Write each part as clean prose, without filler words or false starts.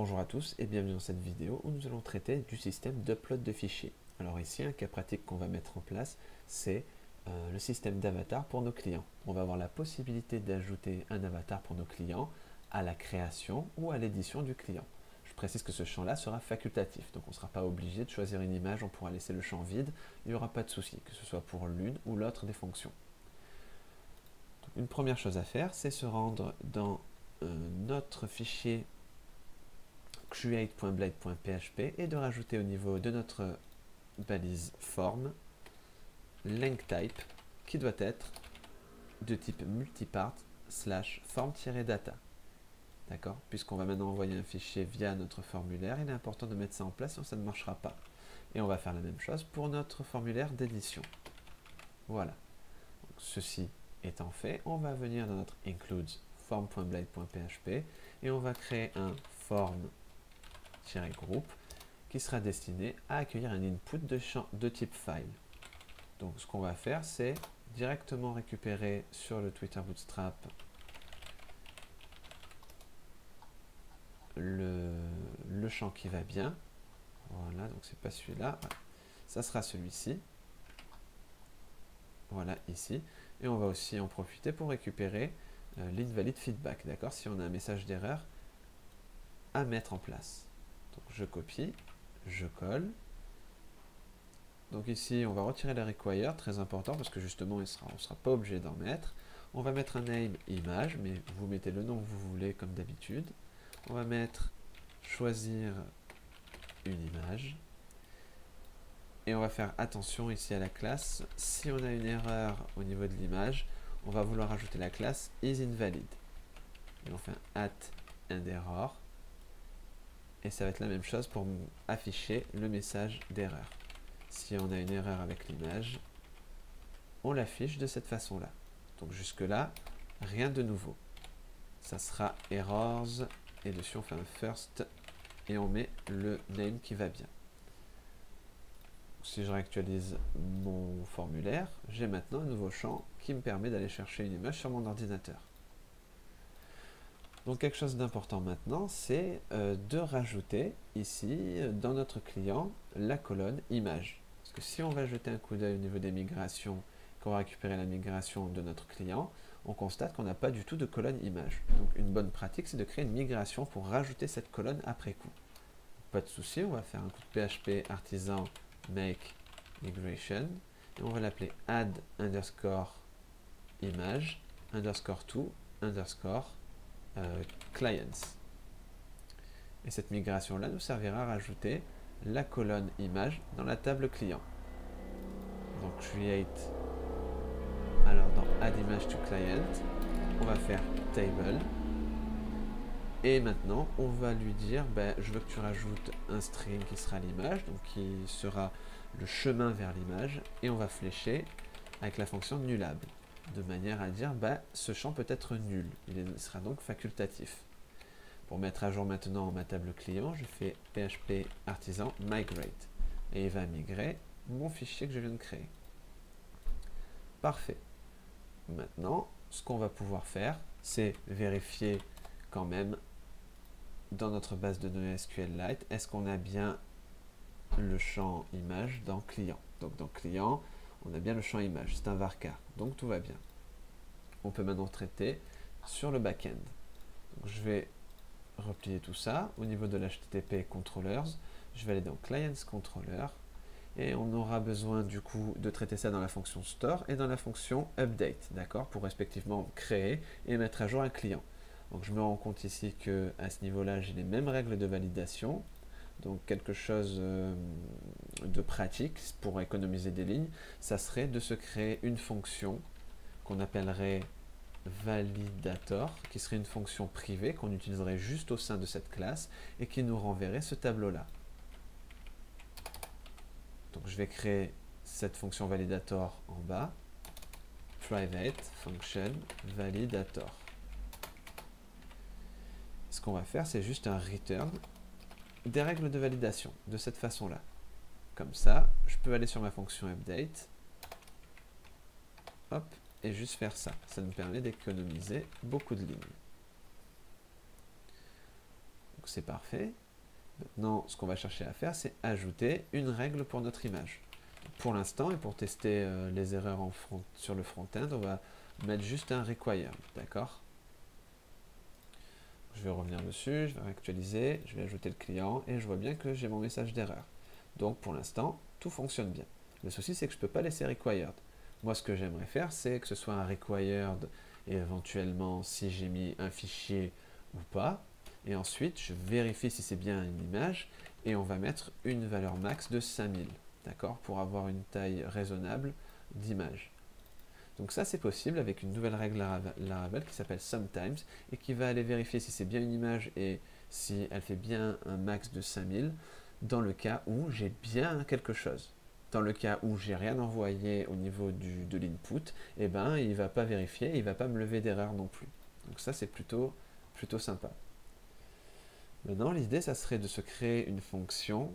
Bonjour à tous et bienvenue dans cette vidéo où nous allons traiter du système d'upload de fichiers. Alors ici, un cas pratique qu'on va mettre en place, c'est le système d'avatar pour nos clients. On va avoir la possibilité d'ajouter un avatar pour nos clients à la création ou à l'édition du client. Je précise que ce champ-là sera facultatif, donc on ne sera pas obligé de choisir une image, on pourra laisser le champ vide, il n'y aura pas de souci, que ce soit pour l'une ou l'autre des fonctions. Donc, une première chose à faire, c'est se rendre dans notre fichier create.blade.php et de rajouter au niveau de notre balise form length type qui doit être de type multipart / form-data. D'accord? Puisqu'on va maintenant envoyer un fichier via notre formulaire, il est important de mettre ça en place, sinon ça ne marchera pas. Et on va faire la même chose pour notre formulaire d'édition. Voilà. Donc, ceci étant fait, on va venir dans notre includes form.blade.php et on va créer un form-group qui sera destiné à accueillir un input de type file. Donc ce qu'on va faire, c'est directement récupérer sur le Twitter Bootstrap le champ qui va bien. Voilà, donc c'est pas celui-là, voilà. Ça sera celui-ci. Voilà, ici. Et on va aussi en profiter pour récupérer l'invalid feedback, d'accord? Si on a un message d'erreur à mettre en place. Donc je copie, je colle. Donc ici, on va retirer le require, très important parce que justement, on ne sera pas obligé d'en mettre. On va mettre un name image, mais vous mettez le nom que vous voulez comme d'habitude. On va mettre choisir une image. Et on va faire attention ici à la classe. Si on a une erreur au niveau de l'image, on va vouloir ajouter la classe isInvalid. Et on fait un @endError. Et ça va être la même chose pour afficher le message d'erreur. Si on a une erreur avec l'image, on l'affiche de cette façon-là. Donc jusque-là, rien de nouveau. Ça sera errors, et dessus on fait un first, et on met le name qui va bien. Si je réactualise mon formulaire, j'ai maintenant un nouveau champ qui me permet d'aller chercher une image sur mon ordinateur. Donc quelque chose d'important maintenant, c'est de rajouter ici, dans notre client, la colonne image. Parce que si on va jeter un coup d'œil au niveau des migrations, qu'on va récupérer la migration de notre client, on constate qu'on n'a pas du tout de colonne image. Donc une bonne pratique, c'est de créer une migration pour rajouter cette colonne après coup. Pas de souci, on va faire un coup de PHP artisan make migration et on va l'appeler add underscore image underscore to underscore clients. Et cette migration là nous servira à rajouter la colonne image dans la table client. Donc create, alors dans add image to client, on va faire table. Et maintenant, on va lui dire, je veux que tu rajoutes un string qui sera l'image, donc qui sera le chemin vers l'image, et on va flécher avec la fonction nullable, de manière à dire, ce champ peut être nul, il sera donc facultatif. Pour mettre à jour maintenant ma table client, je fais php artisan migrate, et il va migrer mon fichier que je viens de créer. Parfait. Maintenant, ce qu'on va pouvoir faire, c'est vérifier quand même dans notre base de données SQLite, est-ce qu'on a bien le champ image dans client? Donc dans client, on a bien le champ image, c'est un varchar, donc tout va bien. On peut maintenant traiter sur le back-end. Je vais replier tout ça. Au niveau de l'HTTP controllers, je vais aller dans clients controller et on aura besoin du coup de traiter ça dans la fonction store et dans la fonction update, d'accord, pour respectivement créer et mettre à jour un client. Donc je me rends compte ici qu'à ce niveau-là, j'ai les mêmes règles de validation. Donc quelque chose de pratique pour économiser des lignes, ça serait de se créer une fonction qu'on appellerait validator, qui serait une fonction privée qu'on utiliserait juste au sein de cette classe et qui nous renverrait ce tableau-là. Donc je vais créer cette fonction validator en bas, private function validator. Ce qu'on va faire, c'est juste un return des règles de validation, de cette façon-là. Comme ça, je peux aller sur ma fonction update, hop, et juste faire ça. Ça nous permet d'économiser beaucoup de lignes. Donc c'est parfait. Maintenant, ce qu'on va chercher à faire, c'est ajouter une règle pour notre image. Pour l'instant, et pour tester les erreurs sur le front-end, on va mettre juste un require, d'accord? Je vais revenir dessus, je vais réactualiser, je vais ajouter le client, et je vois bien que j'ai mon message d'erreur. Donc, pour l'instant, tout fonctionne bien. Le souci, c'est que je ne peux pas laisser required. Moi, ce que j'aimerais faire, c'est que ce soit un required, et éventuellement, si j'ai mis un fichier ou pas, et ensuite, je vérifie si c'est bien une image, et on va mettre une valeur max de 5000, d'accord, pour avoir une taille raisonnable d'image. Donc ça, c'est possible avec une nouvelle règle Laravel qui s'appelle sometimes, et qui va aller vérifier si c'est bien une image et si elle fait bien un max de 5000, dans le cas où j'ai bien quelque chose. Dans le cas où j'ai rien envoyé au niveau de l'input, eh ben, il ne va pas vérifier, il ne va pas me lever d'erreur non plus. Donc ça, c'est plutôt sympa. Maintenant, l'idée, ça serait de se créer une fonction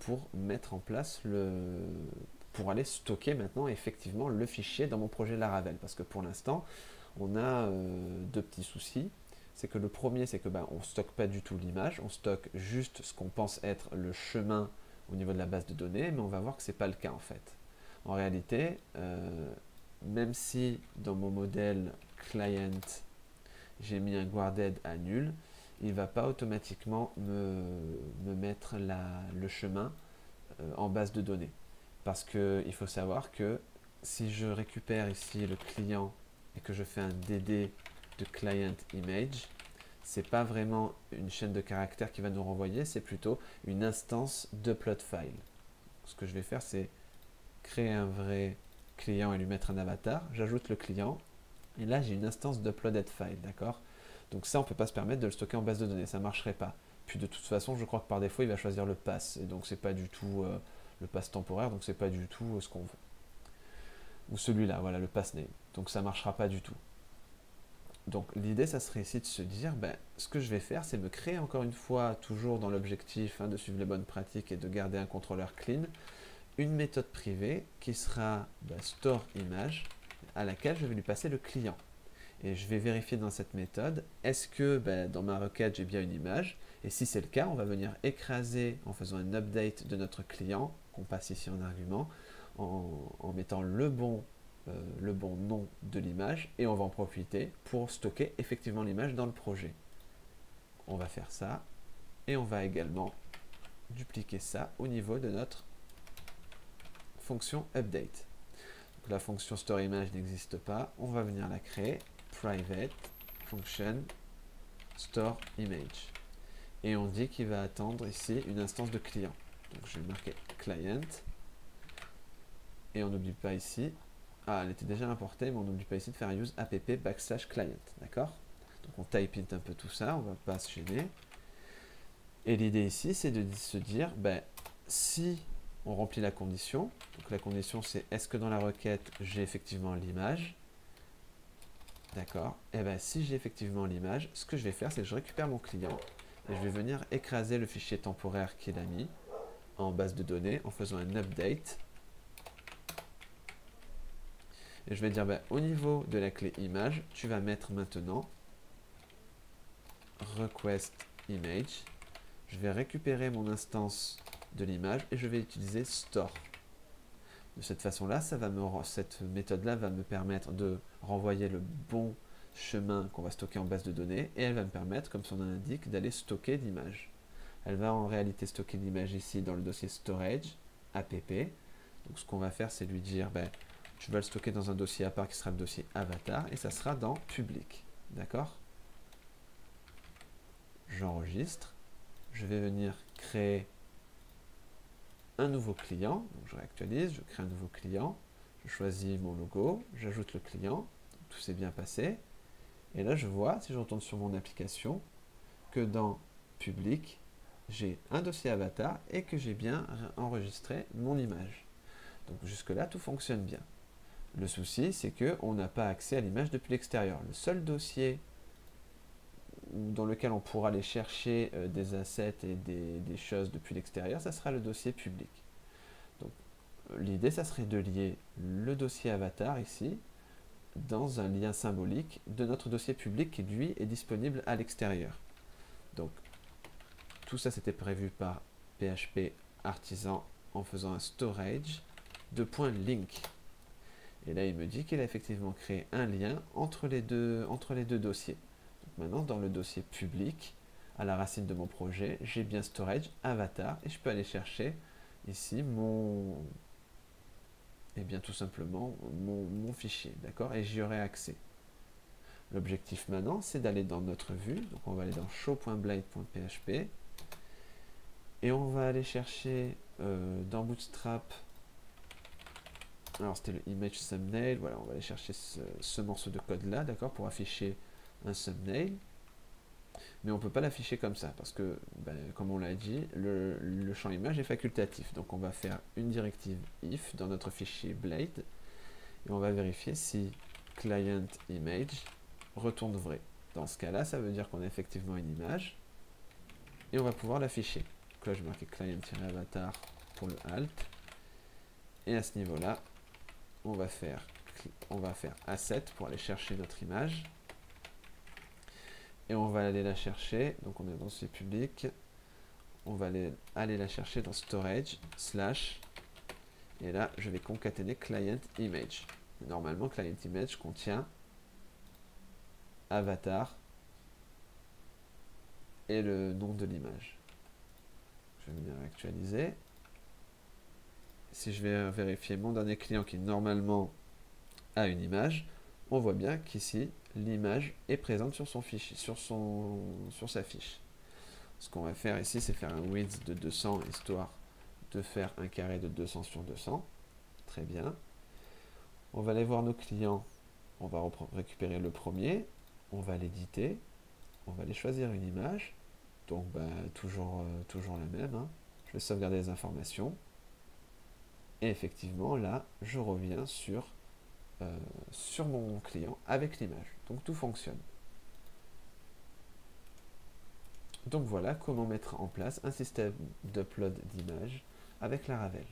pour mettre en place pour aller stocker maintenant effectivement le fichier dans mon projet Laravel. Parce que pour l'instant, on a deux petits soucis. C'est que le premier, c'est que on ne stocke pas du tout l'image, on stocke juste ce qu'on pense être le chemin au niveau de la base de données, mais on va voir que ce n'est pas le cas en fait. En réalité, même si dans mon modèle client, j'ai mis un guarded à nul, il ne va pas automatiquement me mettre le chemin en base de données. Parce qu'il faut savoir que si je récupère ici le client et que je fais un dd de client image, c'est pas vraiment une chaîne de caractères qui va nous renvoyer, c'est plutôt une instance d'upload file. Ce que je vais faire, c'est créer un vrai client et lui mettre un avatar. J'ajoute le client et là j'ai une instance d'uploaded file, d'accord? Donc ça, on ne peut pas se permettre de le stocker en base de données, ça ne marcherait pas. Puis de toute façon, je crois que par défaut, il va choisir le pass. Et donc, c'est pas du tout le pass temporaire, donc c'est pas du tout ce qu'on veut. Ou celui-là, voilà, le pass name. Donc, ça ne marchera pas du tout. Donc, l'idée, ça serait ici de se dire, ce que je vais faire, c'est me créer encore une fois, toujours dans l'objectif de suivre les bonnes pratiques et de garder un contrôleur clean, une méthode privée qui sera store image, à laquelle je vais lui passer le client. Et je vais vérifier dans cette méthode, est-ce que dans ma requête j'ai bien une image? Et si c'est le cas, on va venir écraser en faisant un update de notre client, qu'on passe ici en argument, en mettant le bon nom de l'image, et on va en profiter pour stocker effectivement l'image dans le projet. On va faire ça, et on va également dupliquer ça au niveau de notre fonction update. Donc, la fonction store image n'existe pas, on va venir la créer. Private function store image, et on dit qu'il va attendre ici une instance de client. Donc je vais marquer client et on n'oublie pas ici, elle était déjà importée, mais on n'oublie pas ici de faire use app /client, d'accord? Donc on type int un peu tout ça, on va pas se gêner, et l'idée ici c'est de se dire si on remplit la condition, donc la condition c'est est-ce que dans la requête j'ai effectivement l'image. D'accord. Et si j'ai effectivement l'image, ce que je vais faire, c'est que je récupère mon client et je vais venir écraser le fichier temporaire qu'il a mis en base de données en faisant un update. Et je vais dire, au niveau de la clé image, tu vas mettre maintenant request image. Je vais récupérer mon instance de l'image et je vais utiliser store. De cette façon-là, cette méthode-là va me permettre de renvoyer le bon chemin qu'on va stocker en base de données et elle va me permettre, comme son nom l'indique, d'aller stocker l'image. Elle va en réalité stocker l'image ici dans le dossier storage, app. Donc ce qu'on va faire, c'est lui dire, tu vas le stocker dans un dossier à part qui sera le dossier avatar et ça sera dans public. D'accord? J'enregistre. Je vais venir créer un nouveau client, donc je réactualise, je crée un nouveau client, je choisis mon logo, j'ajoute le client, tout s'est bien passé, et là je vois, si je retourne sur mon application, que dans public, j'ai un dossier avatar et que j'ai bien enregistré mon image. Donc jusque là tout fonctionne bien. Le souci c'est qu'on n'a pas accès à l'image depuis l'extérieur. Le seul dossier dans lequel on pourra aller chercher des assets et des choses depuis l'extérieur, ça sera le dossier public. Donc l'idée, ça serait de lier le dossier avatar ici dans un lien symbolique de notre dossier public qui lui est disponible à l'extérieur. Donc tout ça c'était prévu par PHP Artisan en faisant un storage de .link. Et là il me dit qu'il a effectivement créé un lien entre les deux dossiers. Donc maintenant dans le dossier public, à la racine de mon projet, j'ai bien storage avatar et je peux aller chercher ici tout simplement mon fichier, d'accord, et j'y aurai accès. L'objectif maintenant, c'est d'aller dans notre vue, donc on va aller dans show.blade.php et on va aller chercher dans Bootstrap, alors c'était le image thumbnail, voilà, on va aller chercher ce morceau de code là, d'accord, pour afficher un thumbnail. Mais on ne peut pas l'afficher comme ça, parce que, comme on l'a dit, le champ image est facultatif. Donc on va faire une directive if dans notre fichier Blade, et on va vérifier si client image retourne vrai. Dans ce cas-là, ça veut dire qu'on a effectivement une image, et on va pouvoir l'afficher. Donc là, je vais marquer client-avatar pour le alt, et à ce niveau-là, on va faire asset pour aller chercher notre image. Et on va aller la chercher, donc on est dans ce public, on va aller la chercher dans storage, / et là je vais concaténer client image. Normalement client image contient avatar et le nom de l'image. Je vais venir actualiser. Si je vais vérifier mon dernier client qui normalement a une image, on voit bien qu'ici l'image est présente sur son fichier, sur sa fiche. Ce qu'on va faire ici, c'est faire un width de 200 histoire de faire un carré de 200 sur 200. Très bien. On va aller voir nos clients. On va récupérer le premier. On va l'éditer. On va aller choisir une image. Donc toujours la même. Hein. Je vais sauvegarder les informations. Et effectivement, là, je reviens sur mon client avec l'image. Donc tout fonctionne. Donc voilà comment mettre en place un système d'upload d'images avec Laravel.